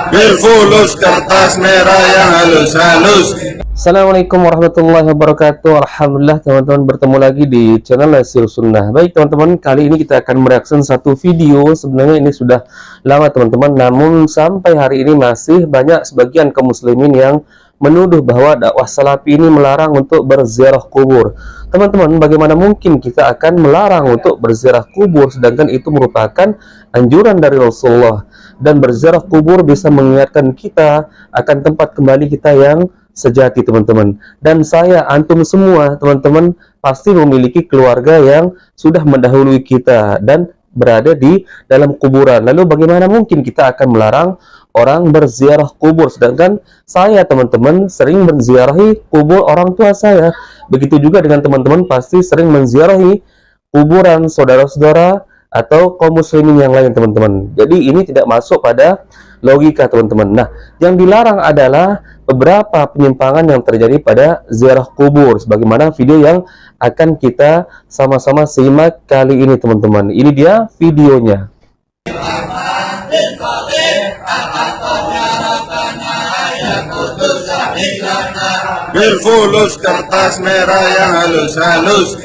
Berfulus kertas merah yang halus-halus. Assalamualaikum warahmatullahi wabarakatuh. Alhamdulillah teman-teman bertemu lagi di channel Nasir Sunnah. Baik teman-teman, kali ini kita akan mereaksi satu video. Sebenarnya ini sudah lama teman-teman, namun sampai hari ini masih banyak sebagian kaum muslimin yang menuduh bahwa dakwah salafi ini melarang untuk berziarah kubur. Teman-teman, bagaimana mungkin kita akan melarang untuk berziarah kubur sedangkan itu merupakan anjuran dari Rasulullah, dan berziarah kubur bisa mengingatkan kita akan tempat kembali kita yang sejati teman-teman. Dan saya, antum semua teman-teman pasti memiliki keluarga yang sudah mendahului kita dan berada di dalam kuburan. Lalu bagaimana mungkin kita akan melarang orang berziarah kubur, sedangkan saya teman-teman sering menziarahi kubur orang tua saya. Begitu juga dengan teman-teman pasti sering menziarahi kuburan saudara-saudara atau kaum muslimin yang lain teman-teman. Jadi ini tidak masuk pada logika teman-teman. Nah, yang dilarang adalah beberapa penyimpangan yang terjadi pada ziarah kubur, sebagaimana video yang akan kita sama-sama simak kali ini teman-teman. Ini dia videonya. Berfulus kertas merah yang halus-halus.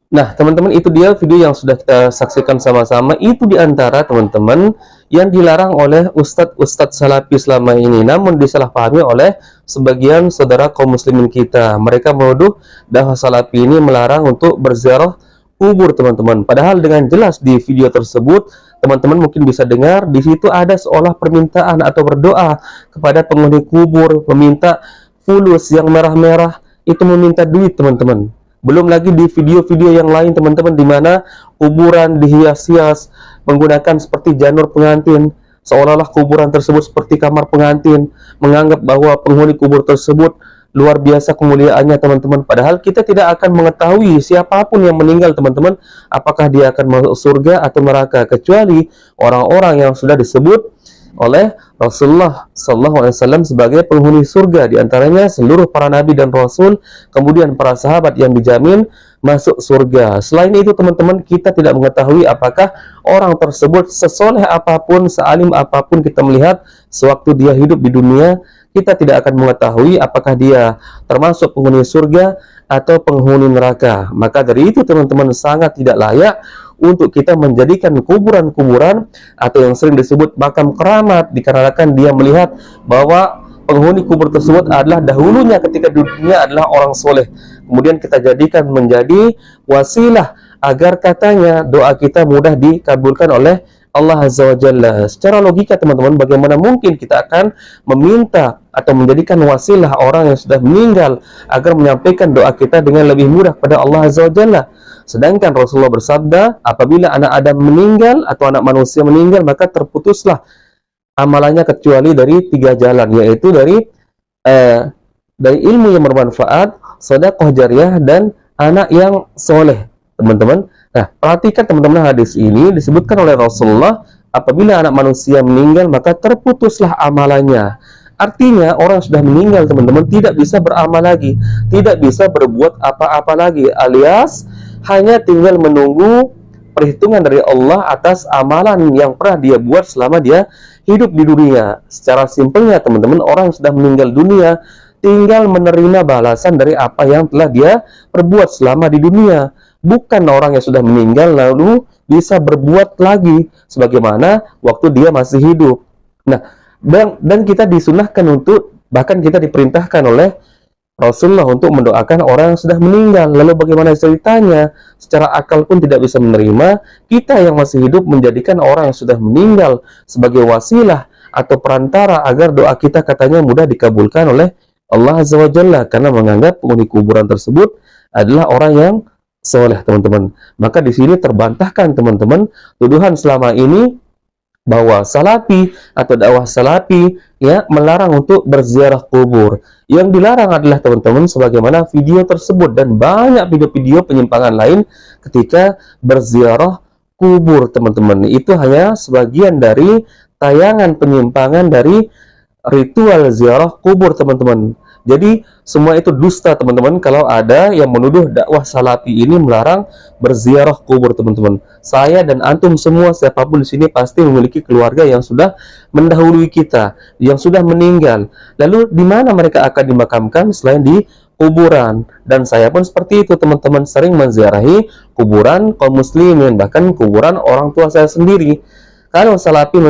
Nah teman-teman, itu dia video yang sudah kita saksikan sama-sama. Itu diantara teman-teman yang dilarang oleh ustadz-ustadz salafi selama ini, namun disalahpahami oleh sebagian saudara kaum muslimin kita. Mereka menuduh dakwah salafi ini melarang untuk berziarah kubur teman-teman. Padahal dengan jelas di video tersebut teman-teman mungkin bisa dengar, di situ ada seolah permintaan atau berdoa kepada penghuni kubur, meminta fulus yang merah-merah, itu meminta duit teman-teman. Belum lagi di video-video yang lain teman-teman, di mana kuburan dihias-hias menggunakan seperti janur pengantin, seolah-olah kuburan tersebut seperti kamar pengantin, menganggap bahwa penghuni kubur tersebut luar biasa kemuliaannya teman-teman. Padahal kita tidak akan mengetahui siapapun yang meninggal teman-teman, apakah dia akan masuk surga atau neraka, kecuali orang-orang yang sudah disebut oleh Rasulullah SAW sebagai penghuni surga, diantaranya seluruh para nabi dan rasul, kemudian para sahabat yang dijamin masuk surga. Selain itu teman-teman, kita tidak mengetahui apakah orang tersebut sesoleh apapun, sealim apapun kita melihat sewaktu dia hidup di dunia, kita tidak akan mengetahui apakah dia termasuk penghuni surga atau penghuni neraka. Maka dari itu teman-teman, sangat tidak layak untuk kita menjadikan kuburan-kuburan atau yang sering disebut makam keramat, dikarenakan dia melihat bahwa penghuni kubur tersebut adalah dahulunya ketika dunia adalah orang soleh, kemudian kita jadikan menjadi wasilah agar katanya doa kita mudah dikabulkan oleh Allah Azza wa Jalla. Secara logika teman-teman, bagaimana mungkin kita akan meminta atau menjadikan wasilah orang yang sudah meninggal agar menyampaikan doa kita dengan lebih mudah pada Allah Azza wa Jalla? Sedangkan Rasulullah bersabda, apabila anak Adam meninggal atau anak manusia meninggal, maka terputuslah amalannya kecuali dari 3 jalan, yaitu dari ilmu yang bermanfaat, sedekah jariyah, dan anak yang soleh teman-teman. Nah, perhatikan teman-teman, hadis ini disebutkan oleh Rasulullah, apabila anak manusia meninggal maka terputuslah amalannya. Artinya orang sudah meninggal teman-teman tidak bisa beramal lagi, tidak bisa berbuat apa-apa lagi, alias hanya tinggal menunggu perhitungan dari Allah atas amalan yang pernah dia buat selama dia hidup di dunia. Secara simpelnya teman-teman, orang yang sudah meninggal dunia tinggal menerima balasan dari apa yang telah dia perbuat selama di dunia. bukan orang yang sudah meninggal lalu bisa berbuat lagi sebagaimana waktu dia masih hidup. Nah, dan kita disunahkan untuk, bahkan kita diperintahkan oleh Rasulullah untuk mendoakan orang yang sudah meninggal. Lalu bagaimana ceritanya? Secara akal pun tidak bisa menerima kita yang masih hidup menjadikan orang yang sudah meninggal sebagai wasilah atau perantara agar doa kita katanya mudah dikabulkan oleh Allah Azza wa Jalla, karena menganggap penghuni kuburan tersebut adalah orang yang soleh, teman-teman. Maka di sini terbantahkan, teman-teman, tuduhan selama ini bahwa salafi atau dakwah salafi ya melarang untuk berziarah kubur. Yang dilarang adalah, teman-teman, sebagaimana video tersebut dan banyak video-video penyimpangan lain ketika berziarah kubur, teman-teman. Itu hanya sebagian dari tayangan penyimpangan dari ritual ziarah kubur, teman-teman. Jadi semua itu dusta, teman-teman, kalau ada yang menuduh dakwah salafi ini melarang berziarah kubur, teman-teman. Saya dan antum semua, siapapun di sini pasti memiliki keluarga yang sudah mendahului kita, yang sudah meninggal. Lalu di mana mereka akan dimakamkan selain di kuburan? Dan saya pun seperti itu, teman-teman, sering menziarahi kuburan kaum muslimin, bahkan kuburan orang tua saya sendiri. Kalau salafi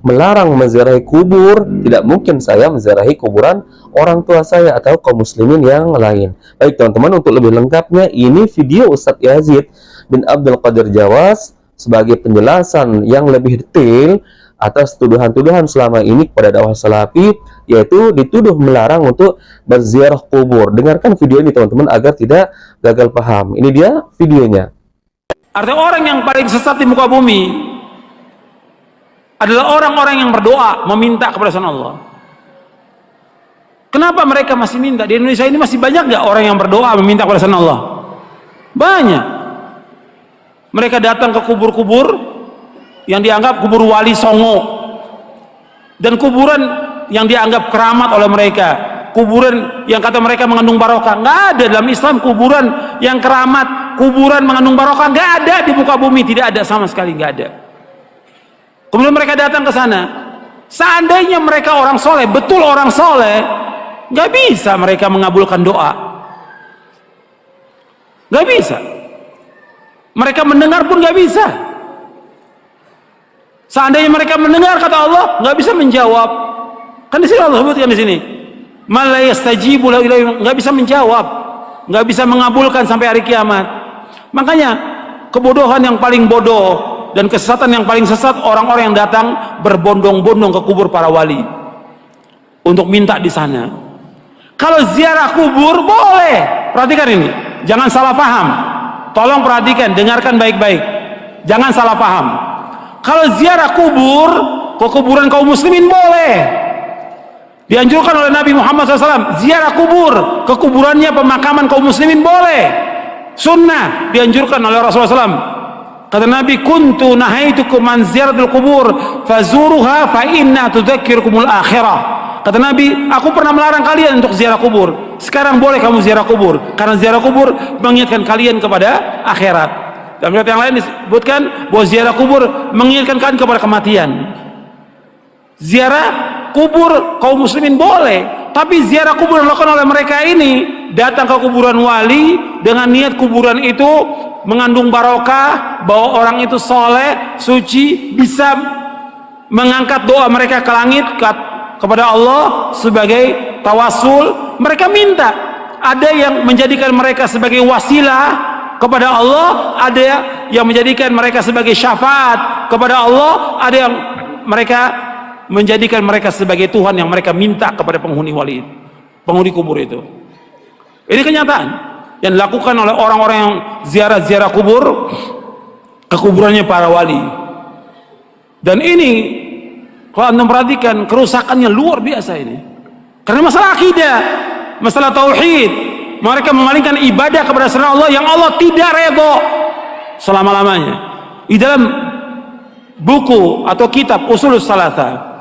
melarang menziarahi kubur, tidak mungkin saya menziarahi kuburan orang tua saya atau kaum muslimin yang lain. Baik, teman-teman, untuk lebih lengkapnya, ini video Ustadz Yazid bin Abdul Qadir Jawas sebagai penjelasan yang lebih detail atas tuduhan-tuduhan selama ini kepada dakwah salafi, yaitu dituduh melarang untuk berziarah kubur. Dengarkan video ini, teman-teman, agar tidak gagal paham. Ini dia videonya. Artinya orang yang paling sesat di muka bumi adalah orang-orang yang berdoa meminta kepada selain Allah. Kenapa mereka masih minta? Di Indonesia ini masih banyak nggak orang yang berdoa meminta kepada selain Allah? Banyak. Mereka datang ke kubur-kubur yang dianggap kubur wali songo, dan kuburan yang dianggap keramat oleh mereka, kuburan yang kata mereka mengandung barokah. Nggak ada dalam Islam kuburan yang keramat, kuburan mengandung barokah, nggak ada di muka bumi, tidak ada sama sekali, nggak ada. Kemudian mereka datang ke sana. Seandainya mereka orang soleh, betul orang soleh, nggak bisa mereka mengabulkan doa. Nggak bisa. Mereka mendengar pun nggak bisa. Seandainya mereka mendengar kata Allah, nggak bisa menjawab. Kan di sini Allah sebutkan di sini, "Mala yastajibu lahu ilaihi", nggak bisa menjawab, nggak bisa mengabulkan sampai hari kiamat. Makanya kebodohan yang paling bodoh dan kesesatan yang paling sesat orang-orang yang datang berbondong-bondong ke kubur para wali untuk minta di sana. Kalau ziarah kubur boleh, perhatikan ini, jangan salah paham. Tolong perhatikan, dengarkan baik-baik, jangan salah paham. Kalau ziarah kubur ke kuburan kaum muslimin boleh, dianjurkan oleh Nabi Muhammad SAW. Ziarah kubur ke kuburannya pemakaman kaum muslimin boleh, sunnah, dianjurkan oleh Rasulullah SAW. Kata Nabi, kuntu nahaitukum an ziyaratul kubur fazuruha fa inna tudzakirukumul akhirah. Kata Nabi, aku pernah melarang kalian untuk ziarah kubur. Sekarang boleh kamu ziarah kubur, karena ziarah kubur mengingatkan kalian kepada akhirat. Dalam riwayat yang lain disebutkan bahwa ziarah kubur mengingatkan kalian kepada kematian. Ziarah kubur kaum muslimin boleh, tapi ziarah kubur yang dilakukan oleh mereka ini, datang ke kuburan wali dengan niat kuburan itu mengandung barokah, bahwa orang itu soleh, suci, bisa mengangkat doa mereka ke langit kepada Allah sebagai tawasul. Mereka minta, ada yang menjadikan mereka sebagai wasilah kepada Allah, ada yang menjadikan mereka sebagai syafaat kepada Allah, ada yang mereka menjadikan mereka sebagai Tuhan yang mereka minta kepada penghuni wali, penghuni kubur itu. Ini kenyataan yang dilakukan oleh orang-orang yang ziarah-ziarah kubur ke kuburannya para wali. Dan ini kalau anda perhatikan, kerusakannya luar biasa ini, karena masalah akidah, masalah tauhid. Mereka memalingkan ibadah kepada selain Allah yang Allah tidak redha selama-lamanya. Di dalam buku atau kitab Ushulus Tsalatsa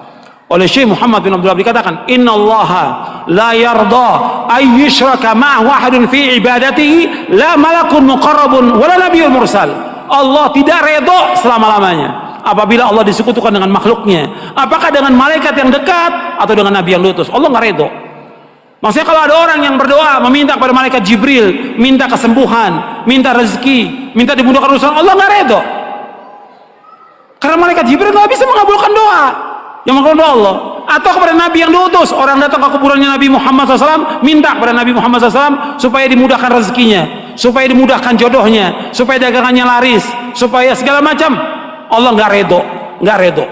oleh Syekh Muhammad bin Abdul Wahhab dikatakan, innallaha la yarda ay yushraka ma'ahu ahadun fi ibadatihi, la malakun muqarrabun wala nabiyyun mursal. Allah tidak redha selama-lamanya apabila Allah disekutukan dengan makhluknya, apakah dengan malaikat yang dekat atau dengan nabi yang diutus. Allah nggak redha. Maksudnya kalau ada orang yang berdoa meminta kepada malaikat Jibril, minta kesembuhan, minta rezeki, minta dimudahkan urusan, Allah nggak redho. Karena malaikat Jibril nggak bisa mengabulkan doa yang mengabulkan doa Allah. Atau kepada Nabi yang diutus, orang datang ke kuburannya Nabi Muhammad SAW, minta kepada Nabi Muhammad SAW supaya dimudahkan rezekinya, supaya dimudahkan jodohnya, supaya dagangannya laris, supaya segala macam. Allah nggak redho, nggak redho.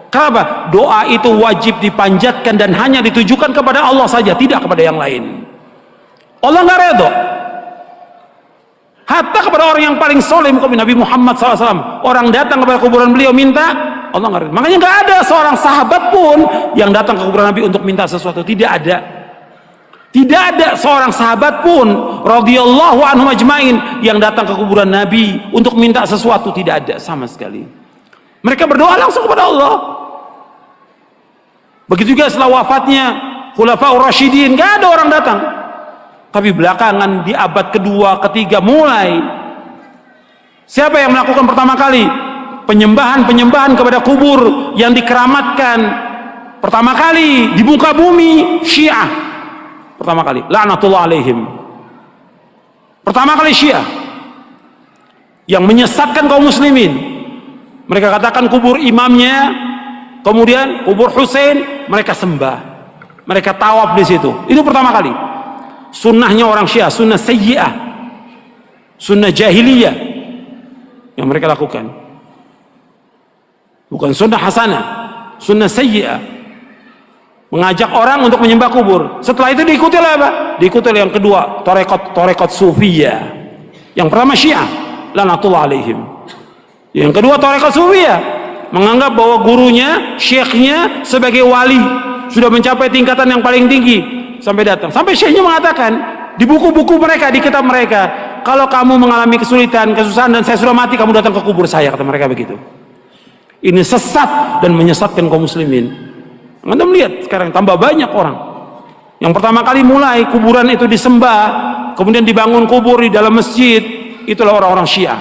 Kenapa? Doa itu wajib dipanjatkan dan hanya ditujukan kepada Allah saja, tidak kepada yang lain. Allah nggak redho. Hatta kepada orang yang paling soleh, Nabi Muhammad SAW, orang datang kepada kuburan beliau minta, Allah nggak redho. Makanya nggak ada seorang sahabat pun yang datang ke kuburan Nabi untuk minta sesuatu. Tidak ada. Tidak ada seorang sahabat pun radhiyallahu anhum ajmain yang datang ke kuburan Nabi untuk minta sesuatu. Tidak ada sama sekali. Mereka berdoa langsung kepada Allah. Begitu juga setelah wafatnya Khulafaur Rasyidin, nggak ada orang datang. Tapi belakangan di abad kedua, ketiga mulai, siapa yang melakukan pertama kali penyembahan kepada kubur yang dikeramatkan pertama kali di muka bumi? Syiah. Pertama kali, laknatullah alaihim. Pertama kali Syiah yang menyesatkan kaum muslimin. Mereka katakan kubur imamnya, kemudian kubur Husain mereka sembah, mereka tawaf di situ. Itu pertama kali. Sunnahnya orang Syiah, sunnah sayyi'ah, sunnah jahiliyah yang mereka lakukan. Bukan sunnah hasanah, sunnah sayyi'ah. Mengajak orang untuk menyembah kubur. Setelah itu diikuti oleh apa? Diikuti oleh yang kedua, tarekat sufiyah. Yang pertama Syiah, laknatullah alaihim. Yang kedua tarekat sufiyah, menganggap bahwa gurunya, syekhnya sebagai wali, sudah mencapai tingkatan yang paling tinggi. Sampai datang, sampai syekhnya mengatakan di buku-buku mereka, di kitab mereka, kalau kamu mengalami kesulitan, kesusahan dan saya sudah mati, kamu datang ke kubur saya, kata mereka begitu. Ini sesat dan menyesatkan kaum muslimin. Anda melihat sekarang tambah banyak orang yang pertama kali mulai kuburan itu disembah, kemudian dibangun kubur di dalam masjid, itulah orang-orang Syiah.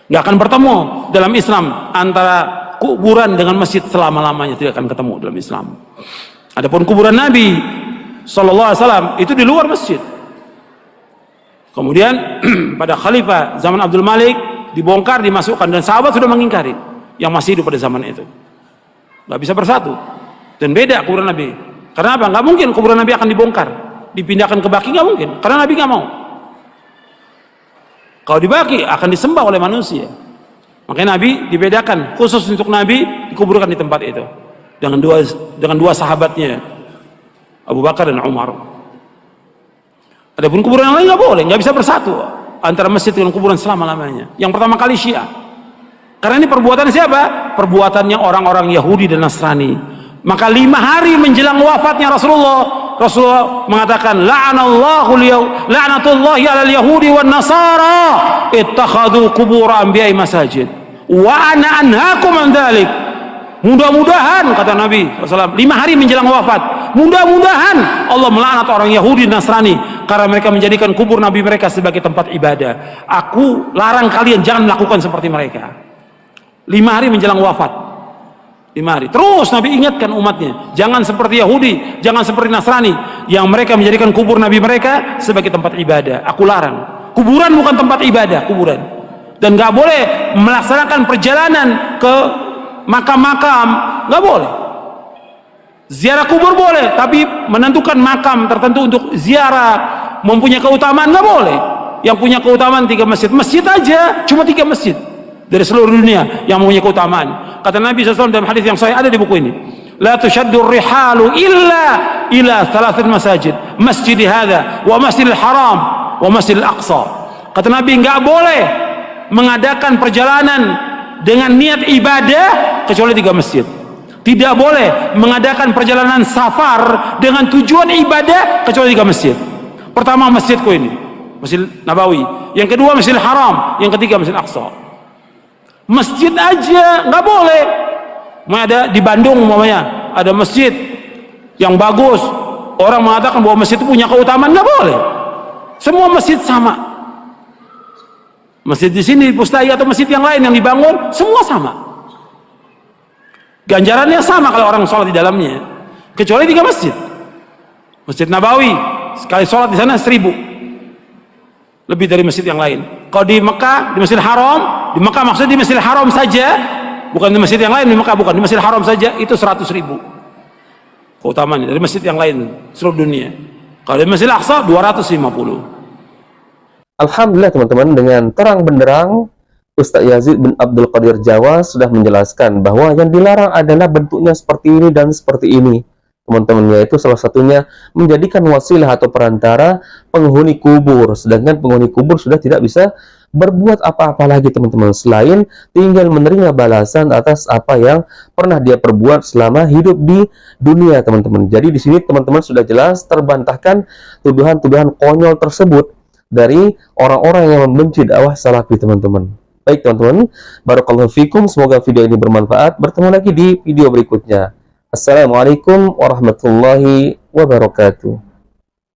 Nggak akan bertemu dalam Islam antara kuburan dengan masjid selama-lamanya, tidak akan ketemu dalam Islam. Adapun kuburan Nabi sallallahu alaihi wasallam itu di luar masjid. Kemudian pada khalifah zaman Abdul Malik dibongkar, dimasukkan, dan sahabat sudah mengingkari yang masih hidup pada zaman itu. Nggak bisa bersatu dan beda kuburan Nabi. Karena apa? Nggak mungkin kuburan Nabi akan dibongkar, dipindahkan ke Baqi, nggak mungkin. Karena Nabi nggak mau. Kalau di Baqi akan disembah oleh manusia. Makanya Nabi dibedakan khusus untuk Nabi dikuburkan di tempat itu. Dengan dua sahabatnya, Abu Bakar dan Umar. Adapun kuburan yang lain nggak boleh, nggak bisa bersatu antara masjid dengan kuburan selama-lamanya. Yang pertama kali Syiah. Karena ini perbuatan siapa? Perbuatannya orang-orang Yahudi dan Nasrani. Maka 5 hari menjelang wafatnya Rasulullah mengatakan, la'natullahi 'alal yahudi wan nasara ittakhadhu qubur anbiya'i masajid wa ana anhaakum an dzalik. Mudah-mudahan, kata Nabi SAW, 5 hari menjelang wafat, mudah-mudahan Allah melaknat orang Yahudi dan Nasrani karena mereka menjadikan kubur Nabi mereka sebagai tempat ibadah. Aku larang kalian jangan melakukan seperti mereka. 5 hari menjelang wafat, 5 hari. Terus Nabi ingatkan umatnya, jangan seperti Yahudi, jangan seperti Nasrani yang mereka menjadikan kubur Nabi mereka sebagai tempat ibadah. Aku larang. Kuburan bukan tempat ibadah, kuburan. Dan gak boleh melaksanakan perjalanan ke makam-makam, nggak boleh. Ziarah kubur boleh, tapi menentukan makam tertentu untuk ziarah mempunyai keutamaan nggak boleh. Yang punya keutamaan 3 masjid, masjid aja cuma 3 masjid dari seluruh dunia yang mempunyai keutamaan. Kata Nabi SAW dalam hadis yang sahih, ada di buku ini, la tushaddur rihalu illa ila 3 masajid, masjid hadza wa masjidil haram wa masjidil aqsa. Kata Nabi, nggak boleh mengadakan perjalanan dengan niat ibadah kecuali 3 masjid. Tidak boleh mengadakan perjalanan safar dengan tujuan ibadah kecuali 3 masjid. Pertama masjidku ini, Masjid Nabawi. Yang kedua Masjidil Haram. Yang ketiga Masjid Aqsa. Masjid aja nggak boleh. Ada di Bandung umpamanya ada masjid yang bagus, orang mengatakan bahwa masjid itu punya keutamaan, nggak boleh. Semua masjid sama. Masjid di sini, Pustai atau masjid yang lain yang dibangun, semua sama. Ganjarannya sama kalau orang sholat di dalamnya, kecuali 3 masjid. Masjid Nabawi sekali sholat di sana 1000, lebih dari masjid yang lain. Kalau di Mekah, di Masjidil Haram, di Mekah maksudnya di Masjidil Haram saja, bukan di masjid yang lain. Di Mekah bukan, di Masjidil Haram saja itu 100.000 keutamaannya dari masjid yang lain seluruh dunia. Kalau di Masjidil Aqsa 250. Alhamdulillah teman-teman, dengan terang benderang Ustaz Yazid bin Abdul Qadir Jawa sudah menjelaskan bahwa yang dilarang adalah bentuknya seperti ini dan seperti ini. Teman-teman, yaitu salah satunya menjadikan wasilah atau perantara penghuni kubur, sedangkan penghuni kubur sudah tidak bisa berbuat apa-apa lagi teman-teman, selain tinggal menerima balasan atas apa yang pernah dia perbuat selama hidup di dunia teman-teman. Jadi di sini teman-teman sudah jelas terbantahkan tuduhan-tuduhan konyol tersebut dari orang-orang yang membenci dakwah salafi teman-teman. Baik teman-teman, barakallahu fikum, semoga video ini bermanfaat. Bertemu lagi di video berikutnya. Assalamualaikum warahmatullahi wabarakatuh.